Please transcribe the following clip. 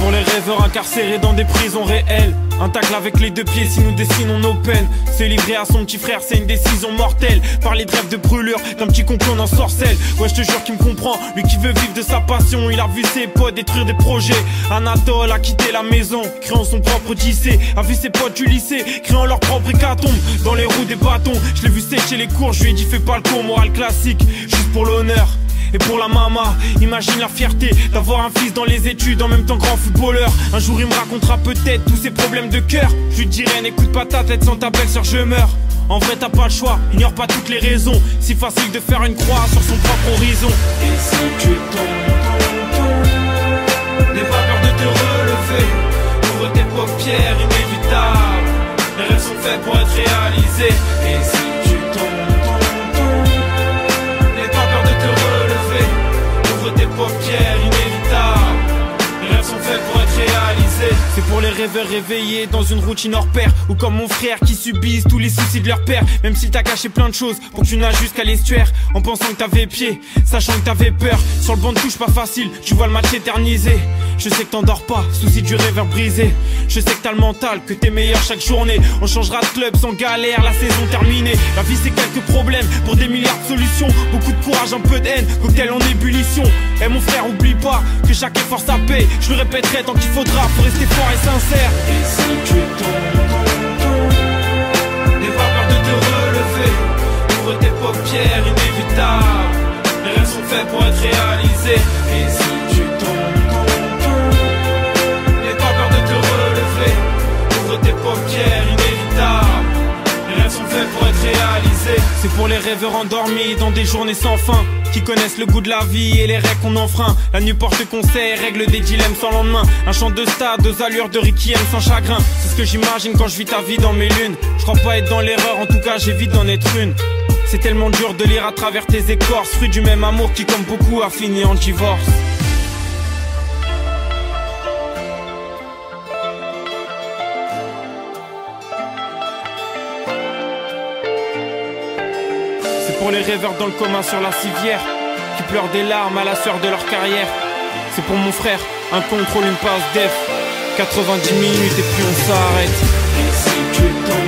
pour les rêveurs incarcérés dans des prisons réelles. Un tacle avec les deux pieds si nous dessinons nos peines. Se livrer à son petit frère, c'est une décision mortelle. Parler de rêve de brûlure, d'un petit con qu'on ensorcelle. Ouais, je te jure qu'il me comprend, lui qui veut vivre de sa passion. Il a vu ses potes détruire des projets. Anatole a quitté la maison, créant son propre lycée. A vu ses potes du lycée, créant leur propre hécatombe. Dans les roues des bâtons, je l'ai vu sécher les cours. Je lui ai dit fais pas le con, morale classique, juste pour l'honneur. Et pour la mama, imagine la fierté d'avoir un fils dans les études, en même temps grand footballeur. Un jour il me racontera peut-être tous ses problèmes de cœur. Je lui dirai n'écoute pas ta tête, sans ta belle-sœur je meurs. En vrai t'as pas le choix, ignore pas toutes les raisons. Si facile de faire une croix sur son propre horizon. Et si tu tombes, n'aie pas peur de te relever. Ouvre tes paupières, inévitable. Les rêves sont faits pour être réalisés. Et si tu tombes, tes paupières, inévitables. Les rêves sont faits pour être réalisés. C'est pour les rêveurs réveillés dans une routine hors pair, ou comme mon frère qui subissent tous les soucis de leur père. Même s'il t'a caché plein de choses pour que tu nages jusqu'à l'estuaire, en pensant que t'avais pied, sachant que t'avais peur. Sur le banc de touche pas facile, tu vois le match éternisé. Je sais que t'endors pas, souci du rêveur brisé. Je sais que t'as le mental, que t'es meilleur chaque journée. On changera de club sans galère, la saison terminée. La vie c'est quelques problèmes pour des milliards de solutions. Beaucoup de courage, un peu de haine, cocktail en ébullition. Eh mon frère, oublie pas que chaque effort ça paye. Je le répéterai tant qu'il faudra, faut rester fort et sincère. Et si tu tombes, n'aie pas peur de te relever. Ouvre tes paupières, inévitables. Les rêves sont faits pour être réalisés. Et si tu tombes, n'aie pas peur de te relever. Ouvre tes paupières, inévitables. Les rêves sont faits pour être réalisés. C'est pour les rêveurs endormis dans des journées sans fin, qui connaissent le goût de la vie et les règles qu'on enfreint. La nuit porte conseil, règle des dilemmes sans lendemain. Un chant de stade, deux allures de Requiem sans chagrin. C'est ce que j'imagine quand je vis ta vie dans mes lunes. Je crois pas être dans l'erreur, en tout cas j'évite d'en être une. C'est tellement dur de lire à travers tes écorces, fruit du même amour qui comme beaucoup a fini en divorce. Pour les rêveurs dans le coma sur la civière, qui pleurent des larmes à la sueur de leur carrière. C'est pour mon frère, un contrôle, une passe def. 90 minutes et puis on s'arrête. Et si tu tombes